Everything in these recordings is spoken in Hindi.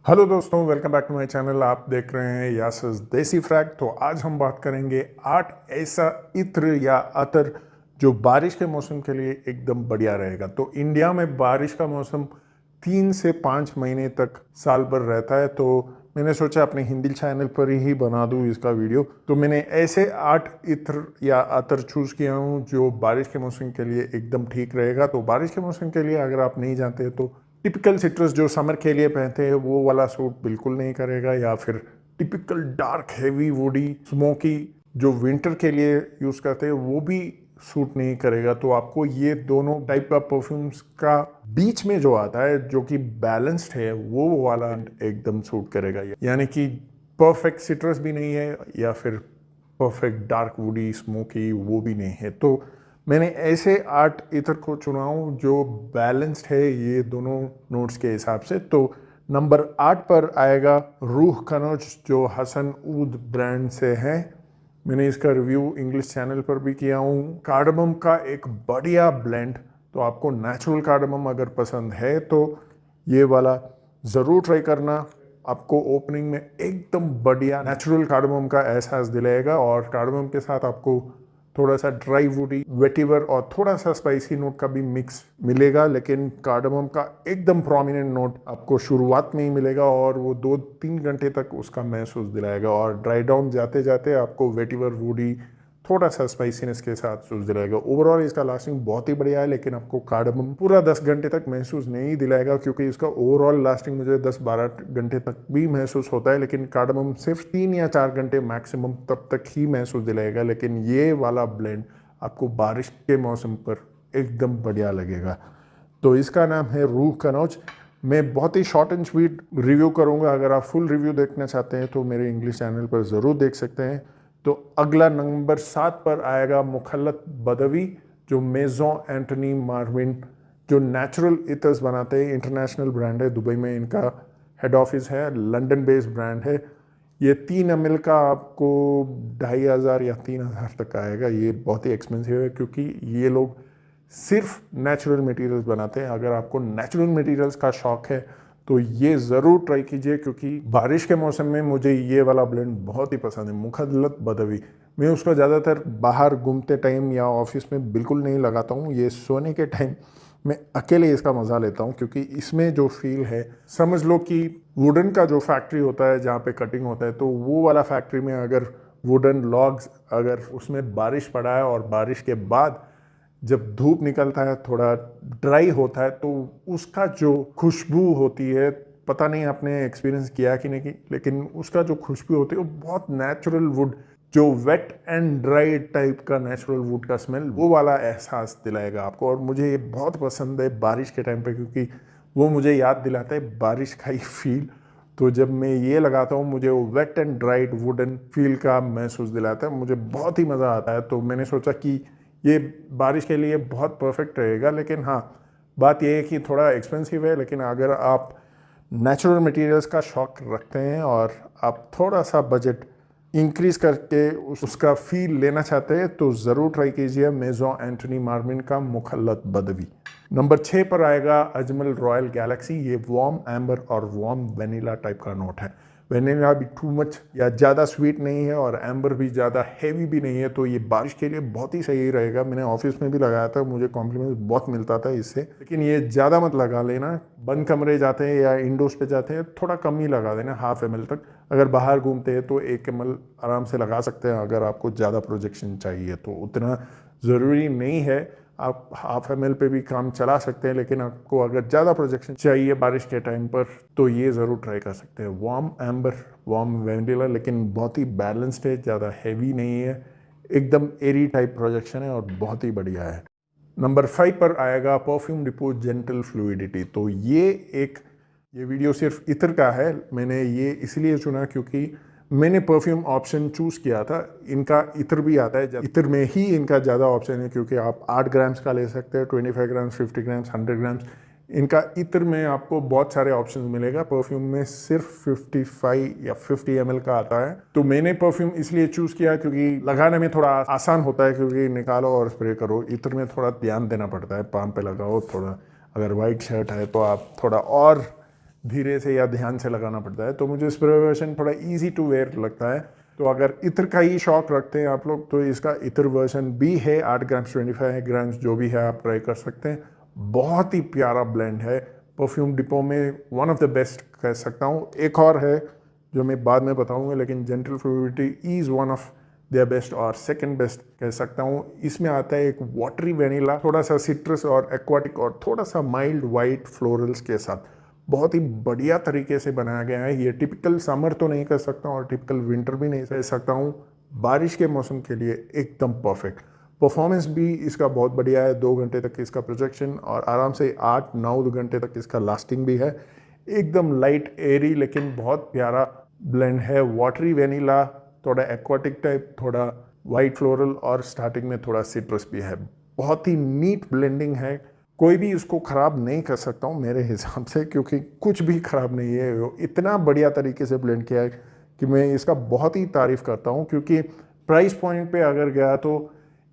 हेलो दोस्तों, welcome back to my channel. आप देख रहे हैं यासिस देसी फ्रैग। तो आज हम बात करेंगे 8 ऐसा इत्र या अतर जो बारिश के मौसम के लिए एकदम बढ़िया रहेगा। तो इंडिया में बारिश का मौसम 3 से 5 महीने तक साल भर रहता है। तो मैंने सोचा अपने हिंदी चैनल पर ही बना दूं इसका वीडियो। तो मैंने ऐसे 8 इत्र या अतर चूज़ किया हूं जो बारिश के मौसम के लिए एकदम ठीक रहेगा। तो बारिश के मौसम के लिए अगर आप नहीं जानते तो टिपिकल सिट्रस जो समर के लिए पहनते हैं वो वाला सूट बिल्कुल नहीं करेगा, या फिर typical dark heavy woody smoky जो विंटर के लिए यूज़ करते हैं वो भी सूट नहीं करेगा। तो आपको ये दोनों टाइप का परफ्यूम्स का बीच में जो आता है जो कि बैलेंस्ड है वो वाला एकदम सूट करेगा। यानी कि परफेक्ट सिट्रस भी नहीं है या फिर परफेक्ट डार्क वुडी स्मोकी वो भी नहीं है। तो मैंने ऐसे 8 इत्र को चुना हूँ जो बैलेंस्ड है ये दोनों नोट्स के हिसाब से। तो नंबर 8 पर आएगा रूह कनौज जो हसन ऊद ब्रांड से है। मैंने इसका रिव्यू इंग्लिश चैनल पर भी किया हूँ। कार्डमम का एक बढ़िया ब्लेंड। तो आपको नेचुरल कार्डमम अगर पसंद है तो ये वाला ज़रूर ट्राई करना। आपको ओपनिंग में एकदम बढ़िया नेचुरल कार्डमम का एहसास दिलाएगा और कार्डमम के साथ आपको थोड़ा सा ड्राई वुडी वेटिवर और थोड़ा सा स्पाइसी नोट का भी मिक्स मिलेगा। लेकिन कार्डमम का एकदम प्रोमिनेंट नोट आपको शुरुआत में ही मिलेगा और वो 2-3 घंटे तक उसका महसूस दिलाएगा। और ड्राई डाउन जाते जाते आपको वेटिवर वुडी थोड़ा सा स्पाइसीनेस के साथ महसूस दिलाएगा। ओवरऑल इसका लास्टिंग बहुत ही बढ़िया है, लेकिन आपको कार्डमम पूरा 10 घंटे तक महसूस नहीं दिलाएगा क्योंकि इसका ओवरऑल लास्टिंग मुझे 10-12 घंटे तक भी महसूस होता है। लेकिन कार्डमम सिर्फ 3 या 4 घंटे मैक्सिमम तब तक ही महसूस दिलाएगा। लेकिन ये वाला ब्लेंड आपको बारिश के मौसम पर एकदम बढ़िया लगेगा। तो इसका नाम है रूह कनौज। मैं बहुत ही शॉर्ट एंड स्वीट रिव्यू करूंगा। अगर आप फुल रिव्यू देखना चाहते हैं तो मेरे इंग्लिश चैनल पर ज़रूर देख सकते हैं। तो अगला नंबर 7 पर आएगा मुखल्लत बदवी जो मेजों एंटनी मार्विन जो नेचुरल इथर्स बनाते हैं। इंटरनेशनल ब्रांड है, दुबई में इनका हेड ऑफिस है, लंदन बेस्ड ब्रांड है। ये 3 ml का आपको 2500 या 3000 तक आएगा। ये बहुत ही एक्सपेंसिव है क्योंकि ये लोग सिर्फ नेचुरल मटेरियल्स बनाते हैं। अगर आपको नेचुरल मटेरियल्स का शौक है तो ये ज़रूर ट्राई कीजिए क्योंकि बारिश के मौसम में मुझे ये वाला ब्लेंड बहुत ही पसंद है, मुखल्लत बदवी। मैं उसको ज़्यादातर बाहर घूमते टाइम या ऑफिस में बिल्कुल नहीं लगाता हूँ। ये सोने के टाइम मैं अकेले इसका मज़ा लेता हूँ क्योंकि इसमें जो फील है, समझ लो कि वुडन का जो फैक्ट्री होता है जहाँ पे कटिंग होता है, तो वो वाला फैक्ट्री में अगर वुडन लॉग्स अगर उसमें बारिश पड़ा है और बारिश के बाद जब धूप निकलता है थोड़ा ड्राई होता है तो उसका जो खुशबू होती है, पता नहीं आपने एक्सपीरियंस किया कि नहीं, लेकिन उसका जो खुशबू होती है वो बहुत नेचुरल वुड, जो वेट एंड ड्राई टाइप का नेचुरल वुड का स्मेल, वो वाला एहसास दिलाएगा आपको। और मुझे ये बहुत पसंद है बारिश के टाइम पे क्योंकि वो मुझे याद दिलाता है बारिश का ही फील। तो जब मैं ये लगाता हूँ मुझे वो wet and dried wooden feel का महसूस दिलाता है, मुझे बहुत ही मज़ा आता है। तो मैंने सोचा कि ये बारिश के लिए बहुत परफेक्ट रहेगा। लेकिन हाँ, बात ये है कि थोड़ा एक्सपेंसिव है। लेकिन अगर आप नेचुरल मटेरियल्स का शौक रखते हैं और आप थोड़ा सा बजट इंक्रीज करके उसका फील लेना चाहते हैं तो ज़रूर ट्राई कीजिए मेजों एंटनी मार्विन का मुखल्लत बदवी। नंबर 6 पर आएगा अजमल रॉयल गैलेक्सी। ये वार्म एम्बर और वार्म वेनिला टाइप का नोट है। वेनिला भी टू मच या ज़्यादा स्वीट नहीं है और एम्बर भी ज़्यादा हैवी भी नहीं है। तो ये बारिश के लिए बहुत ही सही रहेगा। मैंने ऑफिस में भी लगाया था, मुझे कॉम्प्लीमेंट बहुत मिलता था इससे। लेकिन ये ज़्यादा मत लगा लेना, बंद कमरे जाते हैं या इंडोर्स पे जाते हैं थोड़ा कम ही लगा देना, 1/2 ml तक। अगर बाहर घूमते हैं तो 1 ml आराम से लगा सकते हैं। अगर आपको ज़्यादा प्रोजेक्शन चाहिए तो उतना ज़रूरी नहीं है, आप 1/2 ml पे भी काम चला सकते हैं। लेकिन आपको अगर ज़्यादा प्रोजेक्शन चाहिए बारिश के टाइम पर तो ये ज़रूर ट्राई कर सकते हैं। वार्म एम्बर, वार्म वेनिला, लेकिन बहुत ही बैलेंस्ड है, ज़्यादा हैवी नहीं है, एकदम एरी टाइप प्रोजेक्शन है और बहुत ही बढ़िया है। नंबर 5 पर आएगा परफ्यूम डिपो जेंटल फ्लूइडिटी। तो ये वीडियो सिर्फ इत्र का है। मैंने ये इसलिए चुना क्योंकि मैंने परफ्यूम ऑप्शन चूज़ किया था। इनका इत्र भी आता है, इत्र में ही इनका ज़्यादा ऑप्शन है क्योंकि आप 8 ग्राम्स का ले सकते हैं, 25 ग्राम्स, 50 ग्राम्स, 100 ग्राम्स। इनका इत्र में आपको बहुत सारे ऑप्शन मिलेगा। परफ्यूम में सिर्फ 55 या 50 ml का आता है। तो मैंने परफ्यूम इसलिए चूज़ किया क्योंकि लगाने में थोड़ा आसान होता है क्योंकि निकालो और स्प्रे करो। इत्र में थोड़ा ध्यान देना पड़ता है, पाम पे लगाओ थोड़ा। अगर वाइट शर्ट है तो आप थोड़ा और धीरे से या ध्यान से लगाना पड़ता है, तो मुझे स्प्रे वर्जन थोड़ा इजी टू वेयर लगता है। तो अगर इत्र का ही शौक रखते हैं आप लोग तो इसका इत्र वर्जन भी है, 8 ग्राम्स 25 ग्राम्स जो भी है आप ट्राई कर सकते हैं। बहुत ही प्यारा ब्लेंड है, परफ्यूम डिपो में वन ऑफ द बेस्ट कह सकता हूँ। एक और है जो मैं बाद में बताऊंगा, लेकिन gentle fluidity is one of their best और सेकंड बेस्ट कह सकता हूँ। इसमें आता है एक वाटरी वेनिला, थोड़ा सा सिट्रस और एक्वाटिक और थोड़ा सा माइल्ड वाइट फ्लोरल्स के साथ बहुत ही बढ़िया तरीके से बनाया गया है। ये टिपिकल समर तो नहीं कह सकता और टिपिकल विंटर भी नहीं कह सकता हूँ, बारिश के मौसम के लिए एकदम परफेक्ट। परफॉर्मेंस भी इसका बहुत बढ़िया है, 2 घंटे तक इसका प्रोजेक्शन और आराम से 8-9 घंटे तक इसका लास्टिंग भी है। एकदम लाइट एरी लेकिन बहुत प्यारा ब्लेंड है। वाटरी वेनिला, थोड़ा एक्वाटिक टाइप, थोड़ा वाइट फ्लोरल और स्टार्टिंग में थोड़ा सिट्रस भी है। बहुत ही नीट ब्लेंडिंग है, कोई भी इसको ख़राब नहीं कर सकता हूँ मेरे हिसाब से, क्योंकि कुछ भी ख़राब नहीं है। इतना बढ़िया तरीके से ब्लेंड किया है कि मैं इसका बहुत ही तारीफ़ करता हूँ। क्योंकि प्राइस पॉइंट पे अगर गया तो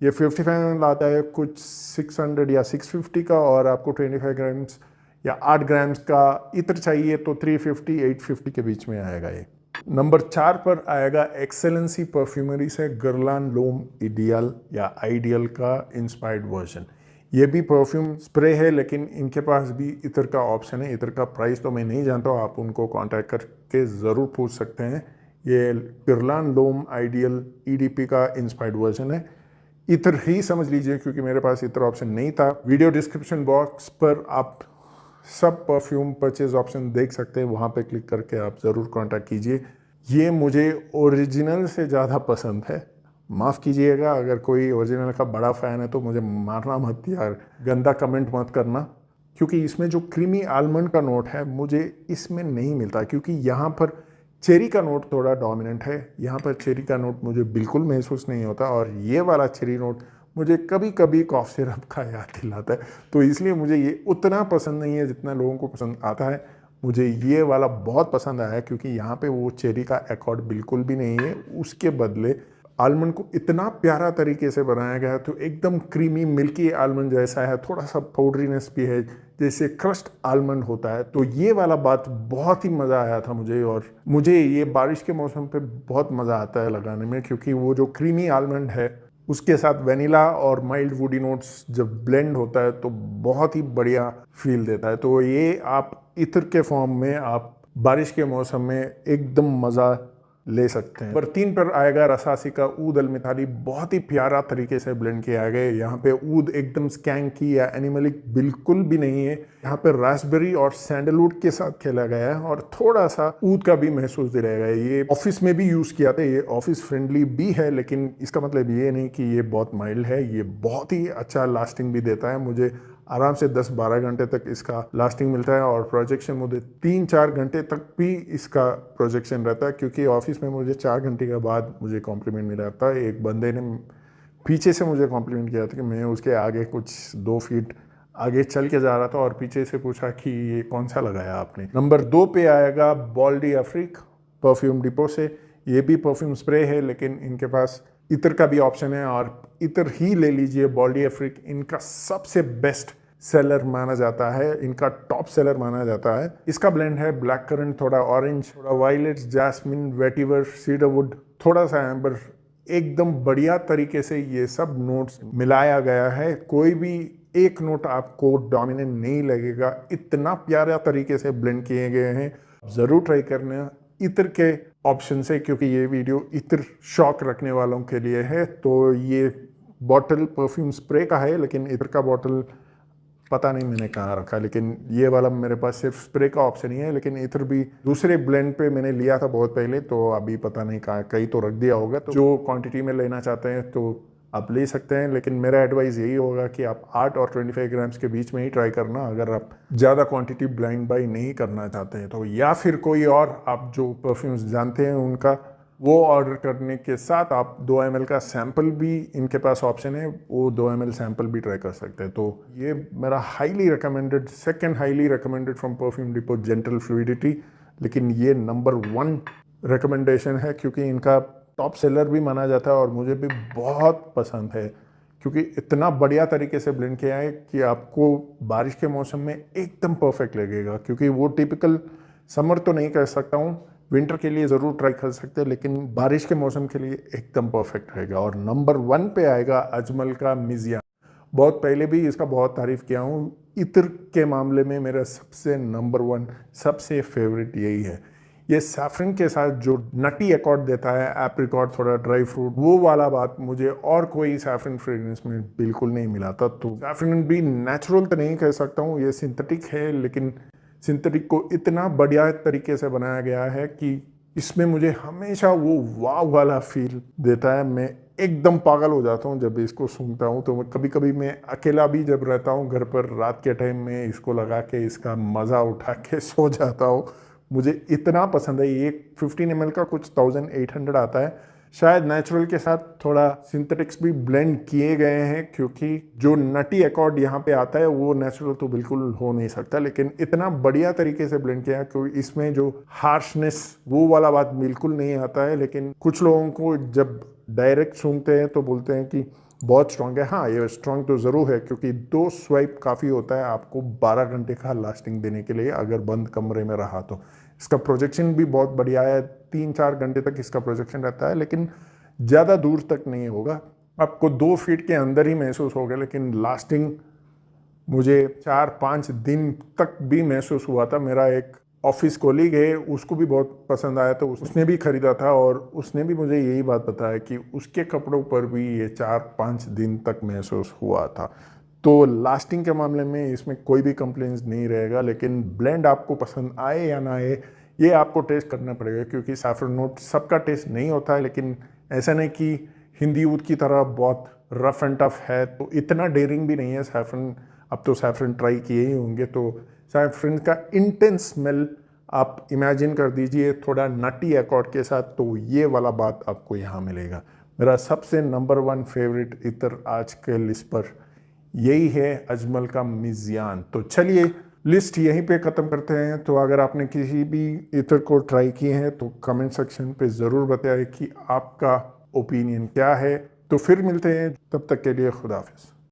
ये 55 ml आता है कुछ 600 या 650 का, और आपको 25 ग्राम्स या 8 ग्राम्स का इत्र चाहिए तो 350-850 के बीच में आएगा ये। नंबर 4 पर आएगा एक्सेलेंसी परफ्यूमरी से गुरलान लूम इडियल या आइडियल का इंस्पायर्ड वर्जन। ये भी परफ्यूम स्प्रे है लेकिन इनके पास भी इत्र का ऑप्शन है। इत्र का प्राइस तो मैं नहीं जानता हूँ, आप उनको कांटेक्ट करके ज़रूर पूछ सकते हैं। ये गुरलान लूम आइडियल ईडीपी का इंस्पायर्ड वर्जन है। इत्र ही समझ लीजिए क्योंकि मेरे पास इत्र ऑप्शन नहीं था। वीडियो डिस्क्रिप्शन बॉक्स पर आप सब परफ्यूम परचेज ऑप्शन देख सकते हैं, वहाँ पे क्लिक करके आप ज़रूर कांटेक्ट कीजिए। ये मुझे ओरिजिनल से ज़्यादा पसंद है। माफ़ कीजिएगा अगर कोई ओरिजिनल का बड़ा फ़ैन है तो मुझे मारना मत यार, गंदा कमेंट मत करना, क्योंकि इसमें जो क्रीमी आलमंड का नोट है मुझे इसमें नहीं मिलता। क्योंकि यहाँ पर चेरी का नोट थोड़ा डोमिनेंट है, यहाँ पर चेरी का नोट मुझे बिल्कुल महसूस नहीं होता, और ये वाला चेरी नोट मुझे कभी कभी कॉफ सिरप का याद दिलाता है। तो इसलिए मुझे ये उतना पसंद नहीं है जितना लोगों को पसंद आता है। मुझे ये वाला बहुत पसंद आया क्योंकि यहाँ पे वो चेरी का एकॉर्ड बिल्कुल भी नहीं है, उसके बदले आलमंड को इतना प्यारा तरीके से बनाया गया है। तो एकदम क्रीमी मिल्की आलमंड जैसा है, थोड़ा सा पाउडरीनेस भी है जैसे क्रस्ट आलमंड होता है। तो ये वाला बात बहुत ही मज़ा आया था मुझे, और मुझे ये बारिश के मौसम पे बहुत मज़ा आता है लगाने में, क्योंकि वो जो क्रीमी आलमंड है उसके साथ वेनिला और माइल्ड वुडी नोट्स जब ब्लेंड होता है तो बहुत ही बढ़िया फील देता है। तो ये आप इत्र के फॉर्म में आप बारिश के मौसम में एकदम मज़ा ले सकते हैं। नंबर 3 पर आएगा रसासी का ऊद अलमिताली। बहुत ही प्यारा तरीके से ब्लेंड किया गया है। यहाँ पे ऊद एकदम स्कैंकी या एनिमलिक बिल्कुल भी नहीं है। यहाँ पे रास्पबेरी और सैंडलवुड के साथ खेला गया है और थोड़ा सा ऊद का भी महसूस दिलाया गया है। ये ऑफिस में भी यूज किया था, ये ऑफिस फ्रेंडली भी है, लेकिन इसका मतलब ये नहीं कि ये बहुत माइल्ड है। ये बहुत ही अच्छा लास्टिंग भी देता है। मुझे आराम से 10-12 घंटे तक इसका लास्टिंग मिलता है, और प्रोजेक्शन मुझे 3-4 घंटे तक भी इसका प्रोजेक्शन रहता है, क्योंकि ऑफिस में मुझे 4 घंटे के बाद मुझे कॉम्प्लीमेंट मिला था। एक बंदे ने पीछे से मुझे कॉम्प्लीमेंट किया था कि मैं उसके आगे कुछ 2 फीट आगे चल के जा रहा था, और पीछे से पूछा कि ये कौन सा लगाया आपने। नंबर 2 पे आएगा बॉल्डी अफ्रीक परफ्यूम डिपो से। ये भी परफ्यूम स्प्रे है लेकिन इनके पास इत्र का भी ऑप्शन है, और इत्र ही ले लीजिए। बॉल्डी अफ्रीक इनका सबसे बेस्ट सेलर माना जाता है, इनका टॉप सेलर माना जाता है। इसका ब्लेंड है ब्लैक करंट, थोड़ा ऑरेंज, थोड़ा वायलेट, जैस्मिन, वेटिवर, सीडरवुड, थोड़ा सा एम्बर। एकदम बढ़िया तरीके से ये सब नोट्स मिलाया गया है। कोई भी एक नोट आपको डोमिनेंट नहीं लगेगा, इतना प्यारा तरीके से ब्लेंड किए गए हैं। ज़रूर ट्राई करना इत्र के ऑप्शन से, क्योंकि ये वीडियो इत्र शौक रखने वालों के लिए है। तो ये बॉटल परफ्यूम स्प्रे का है, लेकिन इत्र का बॉटल पता नहीं मैंने कहाँ रखा, लेकिन ये वाला मेरे पास सिर्फ स्प्रे का ऑप्शन ही है। लेकिन इत्र भी दूसरे ब्लेंड पे मैंने लिया था बहुत पहले, तो अभी पता नहीं कहाँ, कहीं तो रख दिया होगा। तो जो क्वांटिटी में लेना चाहते हैं तो आप ले सकते हैं, लेकिन मेरा एडवाइस यही होगा कि आप 8 और 25 ग्राम्स के बीच में ही ट्राई करना, अगर आप ज़्यादा क्वांटिटी ब्लाइंड बाई नहीं करना चाहते हैं तो। या फिर कोई और आप जो परफ्यूम्स जानते हैं उनका वो ऑर्डर करने के साथ आप 2 ml का सैंपल भी, इनके पास ऑप्शन है, वो 2 ml सैंपल भी ट्राई कर सकते हैं। तो ये मेरा highly recommended, second highly recommended from perfume depot gentle fluidity. लेकिन ये नंबर 1 रिकमेंडेशन है क्योंकि इनका टॉप सेलर भी माना जाता है और मुझे भी बहुत पसंद है, क्योंकि इतना बढ़िया तरीके से ब्लेंड किया है कि आपको बारिश के मौसम में एकदम परफेक्ट लगेगा। क्योंकि वो टिपिकल समर तो नहीं कह सकता हूँ, विंटर के लिए ज़रूर ट्राई कर सकते हैं, लेकिन बारिश के मौसम के लिए एकदम परफेक्ट रहेगा। और नंबर 1 पे आएगा अजमल का मिजियान। बहुत पहले भी इसका बहुत तारीफ किया हूँ। इत्र के मामले में मेरा सबसे नंबर 1 सबसे फेवरेट यही है। ये सैफरन के साथ जो नटी अकॉर्ड देता है, एप्रिकॉट, थोड़ा ड्राई फ्रूट, वो वाला बात मुझे और कोई सैफरन फ्रेग्रेंस में बिल्कुल नहीं मिला था। तो सैफरन भी नेचुरल तो नहीं कह सकता हूँ, ये सिंथेटिक है, लेकिन सिंथेटिक को इतना बढ़िया तरीके से बनाया गया है कि इसमें मुझे हमेशा वो वाव वाला फील देता है। मैं एकदम पागल हो जाता हूँ जब इसको सूंघता हूँ। तो कभी कभी मैं अकेला भी जब रहता हूँ घर पर, रात के टाइम में इसको लगा के इसका मज़ा उठा के सो जाता हूँ। मुझे इतना पसंद है। ये 15 ml का कुछ 1800 आता है। शायद नेचुरल के साथ थोड़ा सिंथेटिक्स भी ब्लेंड किए गए हैं, क्योंकि जो नटी अकॉर्ड यहाँ पे आता है वो नेचुरल तो बिल्कुल हो नहीं सकता, लेकिन इतना बढ़िया तरीके से ब्लेंड किया है क्योंकि इसमें जो हार्शनेस वो वाला बात बिल्कुल नहीं आता है। लेकिन कुछ लोगों को जब डायरेक्ट सूंघते हैं तो बोलते हैं कि बहुत स्ट्रांग है। हाँ, ये स्ट्रांग तो ज़रूर है, क्योंकि 2 स्वाइप काफ़ी होता है आपको 12 घंटे का लास्टिंग देने के लिए, अगर बंद कमरे में रहा तो। इसका प्रोजेक्शन भी बहुत बढ़िया है, 3-4 घंटे तक इसका प्रोजेक्शन रहता है, लेकिन ज़्यादा दूर तक नहीं होगा। आपको 2 फीट के अंदर ही महसूस होगा, लेकिन लास्टिंग मुझे 4-5 दिन तक भी महसूस हुआ था। मेरा एक ऑफिस कोलीग है, उसको भी बहुत पसंद आया, तो उसने भी खरीदा था और उसने भी मुझे यही बात बताया कि उसके कपड़ों पर भी ये 4-5 दिन तक महसूस हुआ था। तो लास्टिंग के मामले में इसमें कोई भी कंप्लेंट्स नहीं रहेगा। लेकिन ब्लेंड आपको पसंद आए या ना आए, ये आपको टेस्ट करना पड़ेगा, क्योंकि सैफरन नोट सबका टेस्ट नहीं होता है। लेकिन ऐसा नहीं कि हिंदी ऊद की तरह बहुत रफ एंड टफ है, तो इतना डेयरिंग भी नहीं है सैफरन। अब तो सैफरन ट्राई किए ही होंगे, तो सैफरन का इंटेंस स्मेल आप इमेजिन कर दीजिए थोड़ा नटी अकॉर्ड के साथ, तो ये वाला बात आपको यहाँ मिलेगा। मेरा सबसे नंबर 1 फेवरेट इत्र आज के लिस्ट पर यही है, अजमल का मिजियान। तो चलिए लिस्ट यहीं पे ख़त्म करते हैं। तो अगर आपने किसी भी इत्र को ट्राई किए हैं तो कमेंट सेक्शन पे ज़रूर बताएं कि आपका ओपिनियन क्या है। तो फिर मिलते हैं, तब तक के लिए खुदा हाफिज़।